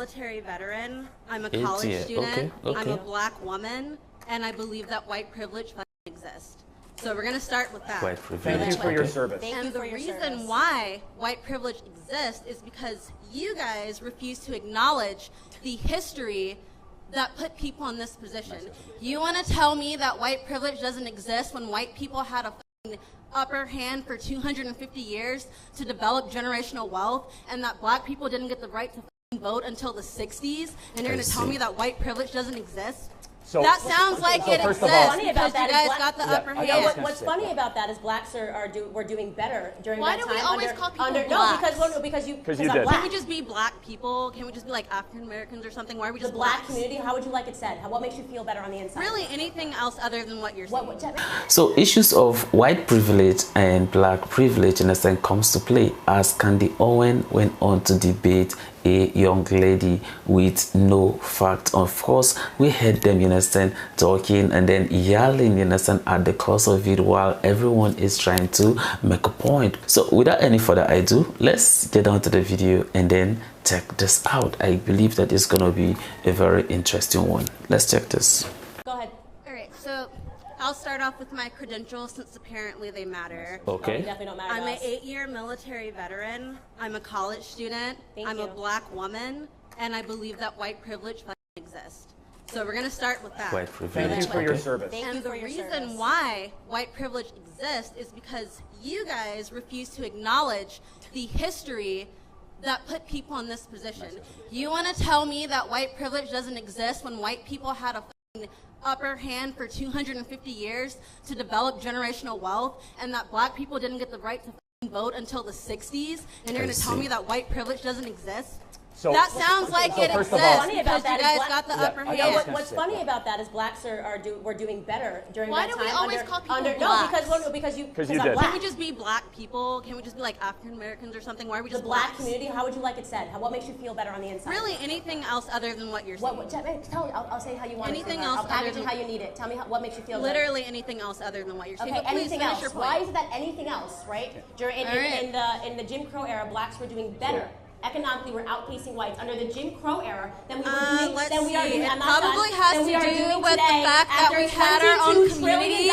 military veteran. I'm a college student. Okay. I'm a black woman, and I believe that white privilege exists. So we're going to start with that. White privilege. Thank you for your service. And the reason why white privilege exists is because you guys refuse to acknowledge the history that put people in this position. You want to tell me that white privilege doesn't exist when white people had a upper hand for 250 years to develop generational wealth, and that black people didn't get the right to vote until the 60s, and you're going to tell me that white privilege doesn't exist? So, that sounds like it exists because you guys got the upper hand. What's funny about that is blacks were doing better during that time. Why do we always call people blacks? No, because you did. Can we just be black people? Can we just be like African Americans or something? Why are we just the black blacks? community? How would you like it said? What makes you feel better on the inside? Really, anything else other than what you're saying. So issues of white privilege and black privilege in a sense comes to play as Candace Owens went on to debate a young lady with no fact. Of course, we heard them, you understand, talking and then yelling, you understand, at the course of it while everyone is trying to make a point. So without any further ado, let's get on to the video and then check this out. I believe that it's gonna be a very interesting one. Let's check this. Go ahead. All right, so I'll start off with my credentials since apparently they matter. Okay. Definitely don't matter. I'm an 8-year military veteran. I'm a college student. I'm a black woman, and I believe that white privilege exists. So we're going to start with that. White privilege. Thank you for your service. And the reason why white privilege exists is because you guys refuse to acknowledge the history that put people in this position. You want to tell me that white privilege doesn't exist when white people had a upper hand for 250 years to develop generational wealth, and that black people didn't get the right to vote until the 60s, and you're going to tell me that white privilege doesn't exist? So, that sounds like it exists because you guys got the upper hand. What's funny about that is blacks were doing better during that time. Why do we always call people blacks? No, because you did. Can we just be black people? Can we just be like African Americans or something? Why are we just the black blacks? community? How would you like it said? What makes you feel better on the inside? Really, anything else other than what you're saying? Tell me. I'll say how you want anything it. else I'll package it how you need it. Tell me what makes you feel literally better. Anything else other than what you're saying. Okay, but anything else. Your point. Why is it that anything else, right? In the Jim Crow era, blacks were doing better. Economically, we're outpacing whites under the Jim Crow era than we were doing. It probably has to do with the fact that we had our own communities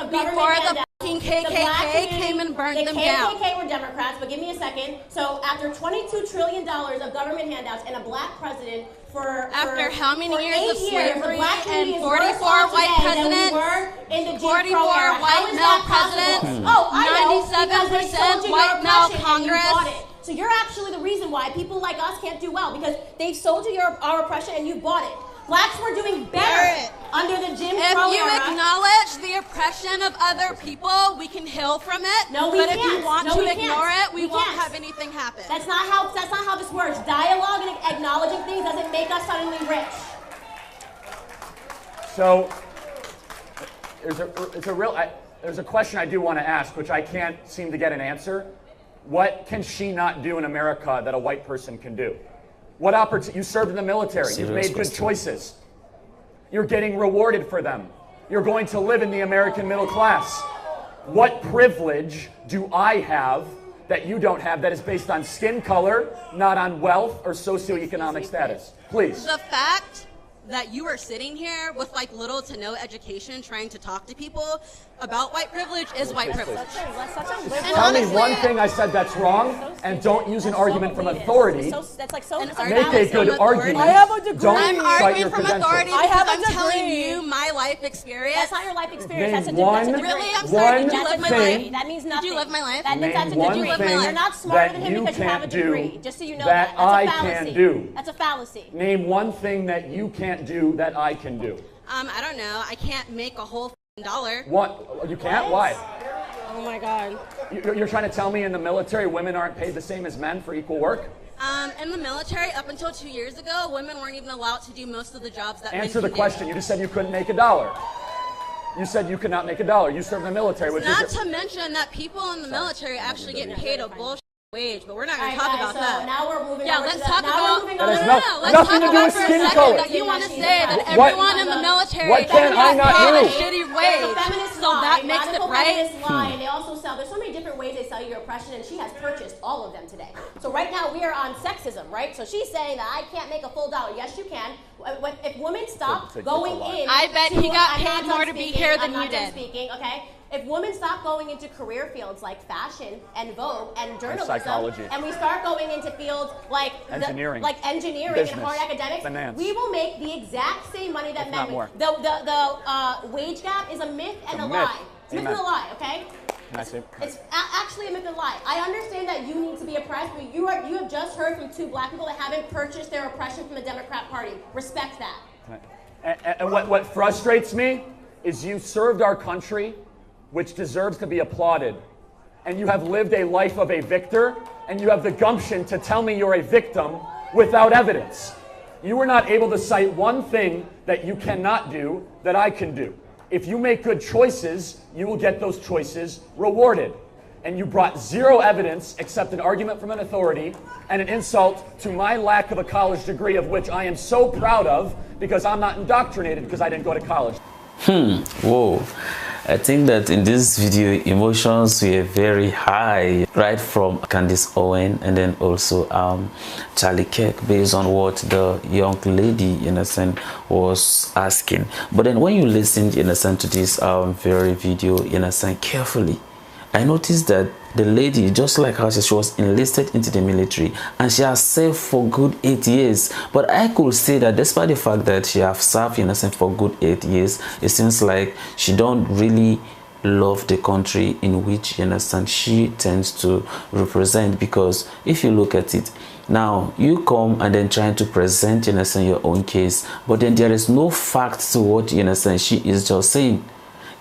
before the fucking KKK came and burned them down. The KKK were Democrats, but give me a second. So after $22 trillion of government handouts and a black president after how many years of slavery and 44 white presidents, 44 white male presidents, 97% white male Congress. So you're actually the reason why people like us can't do well, because they sold you our oppression and you bought it. Blacks were doing better under the Jim Crow era. If you acknowledge the oppression of other people, we can heal from it. No, we can't. But if you want to ignore it, we won't have anything happen. That's not how this works. Dialogue and acknowledging things doesn't make us suddenly rich. So there's a question I do want to ask, which I can't seem to get an answer. What can she not do in America that a white person can do? What opportunity? You served in the military. You've made good choices. You're getting rewarded for them. You're going to live in the American middle class. What privilege do I have that you don't have that is based on skin color, not on wealth or socioeconomic status? Please. The fact that you are sitting here with like little to no education trying to talk to people about white privilege is white privilege. Tell me one thing I said that's wrong, and don't use an argument from authority. Make a good argument. I have a degree. Don't I'm arguing from authority because I'm telling degree. you my life experience. That's not your life experience. Name That's a one- degree. Really? I'm sorry. Did you live my life? That means nothing. Did you live my life? That's a Name one degree. thing You're not smarter than that him you because you have a can't do degree. Just so you know that that. That's I a fallacy. can do. That's a fallacy. Name one thing that you can't do that I can do. I don't know. I can't make a whole $1. What? You can't? Why? Oh my God. You're trying to tell me in the military women aren't paid the same as men for equal work? In the military, up until 2 years ago, women weren't even allowed to do most of the jobs that men Answer the can question. do. You just said you couldn't make $1. You said you could not make $1. You served in the military. Which Not is to mention that people in the military actually get paid a bullshit wage, but we're not going to All right, talk guys, about that. Now we're moving Yeah, over let's to talk about. That has Let's nothing talk to do about with for a skin second color. that you want to say that What- everyone in the military what can I not paid a do? shitty There's a wage, feminist so line, that makes it radical right. feminist line. They also sell. There's so many different ways they sell you oppression, and she has purchased all of them today. So right now we are on sexism, right? So she's saying that I can't make a full dollar. Yes, you can. If women stop going in, I bet he got I'm paid not more done to be speaking, here than I'm you not done did. Speaking, okay. If women stop going into career fields like fashion and Vogue and journalism, psychology. and we start going into fields like Engineering. engineering Business. and hard academics, Finance. we will make the exact same money that If men not make. more. The wage gap is a myth and a myth. lie. It's a myth Amen. and a lie, okay? Can I say? It's actually a myth and a lie. I understand that you need to be oppressed, but you have just heard from two black people that haven't purchased their oppression from the Democrat Party. Respect that. And what frustrates me is you served our country, which deserves to be applauded, and you have lived a life of a victor, and you have the gumption to tell me you're a victim without evidence. You were not able to cite one thing that you cannot do that I can do. If you make good choices, you will get those choices rewarded. And you brought zero evidence except an argument from an authority and an insult to my lack of a college degree, of which I am so proud of because I'm not indoctrinated because I didn't go to college. Whoa. I think that in this video, emotions were very high, right from Candace Owens and then also Charlie Kirk, based on what the young lady, in a sense, was asking. But then when you listen, in a sense, to this very video, in a sense, carefully, I noticed that the lady, just like her, she was enlisted into the military and she has served for good 8 years. But I could say that despite the fact that she has served, in a sense, for good 8 years, it seems like she don't really love the country in which, in a sense, she tends to represent. Because if you look at it, now you come and then trying to present, in a sense, your own case, but then there is no fact to what, in a sense, she is just saying.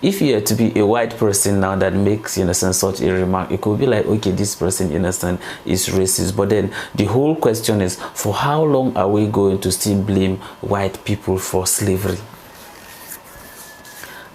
If you are to be a white person now that makes, in a sense, such a remark, it could be like, okay, this person, in a sense, is racist. But then the whole question is, for how long are we going to still blame white people for slavery?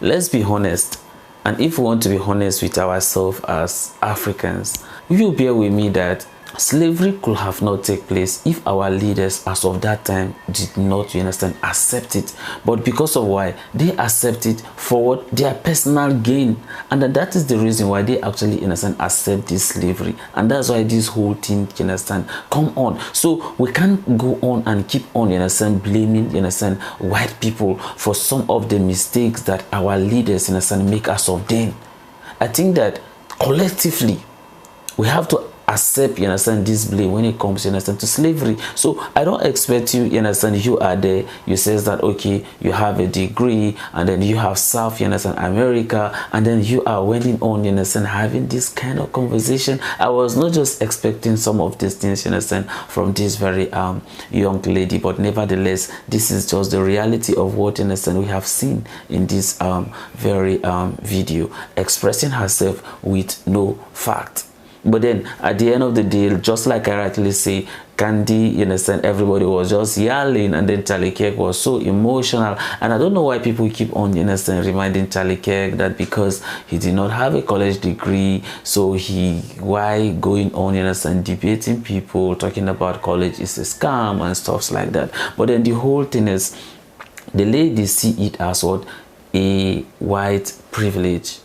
Let's be honest. And if we want to be honest with ourselves as Africans, you bear with me that slavery could have not taken place if our leaders as of that time did not, you understand, accept it. But because of why they accept it for what their personal gain, and that is the reason why they actually, in a sense, accept this slavery. And that's why this whole thing, you understand, come on. So we can't go on and keep on, in a sense, blaming, in a sense, white people for some of the mistakes that our leaders, in a sense, make us of them. I think that collectively we have to accept, you understand, this blame when it comes, you understand, to slavery. So I don't expect you, you understand, you are there, you says that, okay, you have a degree and then you have served, you understand, America, and then you are wending on, you understand, having this kind of conversation. I was not just expecting some of these things, you understand, from this very young lady, but nevertheless, this is just the reality of what, you understand, we have seen in this very video, expressing herself with no fact. But then at the end of the day, just like I rightly say, Candy, you understand, everybody was just yelling, and then Charlie Kirk was so emotional. And I don't know why people keep on, you understand, reminding Charlie Kirk that because he did not have a college degree, so why going on, you understand, debating people, talking about college is a scam and stuff like that. But then the whole thing is, the ladies see it as what? A white privilege.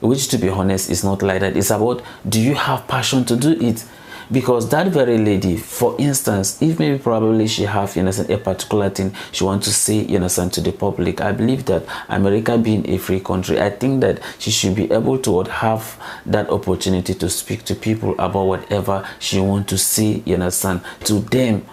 Which, to be honest, is not like that. It's about, do you have passion to do it? Because that very lady, for instance, if maybe probably she have, you know, a particular thing she wants to say, you know, to the public, I believe that America being a free country, I think that she should be able to have that opportunity to speak to people about whatever she wants to say, you understand, to them.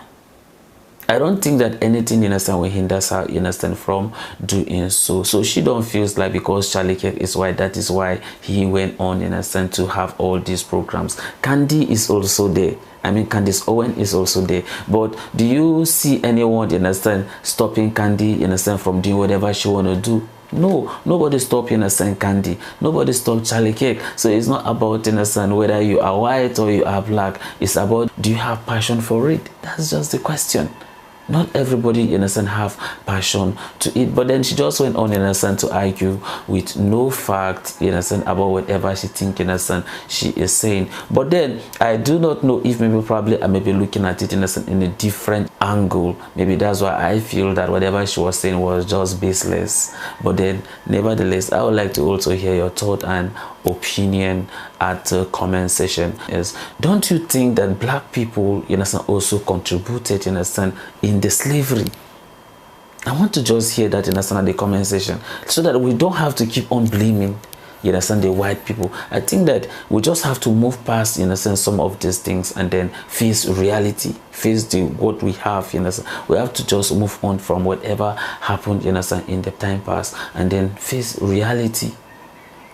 I don't think that anything, you understand, will hinder her, you understand, from doing so. So she don't feel like because Charlie Kirk is white, that is why he went on, you understand, to have all these programs. Candy is also there. I mean, Candace Owens is also there. But do you see anyone, you understand, stopping Candy, you understand, from doing whatever she want to do? No, nobody stop, you understand, Candy. Nobody stop Charlie Kirk. So it's not about, you understand, whether you are white or you are black. It's about, do you have passion for it? That's just the question. Not everybody, you understand, have passion to eat. But then she just went on, you understand, to argue with no fact, you understand, about whatever she think, you understand, she is saying. But then I do not know if maybe probably I may be looking at it, you understand, in a different angle. Maybe that's why I feel that whatever she was saying was just baseless. But then nevertheless, I would like to also hear your thought and opinion at the comment section. Is, don't you think that black people, you understand, also contributed, you understand, in the slavery? I want to just hear that, you understand, at the comment section, so that we don't have to keep on blaming, you understand, the white people. I think that we just have to move past, you understand, some of these things and then face reality, face the what we have, you understand. We have to just move on from whatever happened, you understand, in the time past, and then face reality.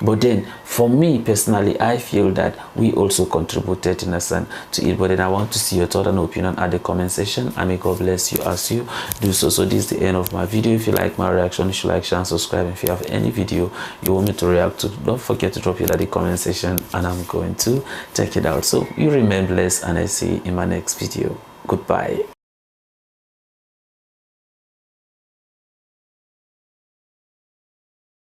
But then for me personally, I feel that we also contributed, in a sense, to it. But then I want to see your thought and opinion at the comment section, and may God bless you as you do so. So this is the end of my video. If you like my reaction, you should like, share, and subscribe. If you have any video you want me to react to, don't forget to drop it at the comment section, and I'm going to check it out. So you remain blessed, and I see you in my next video. Goodbye.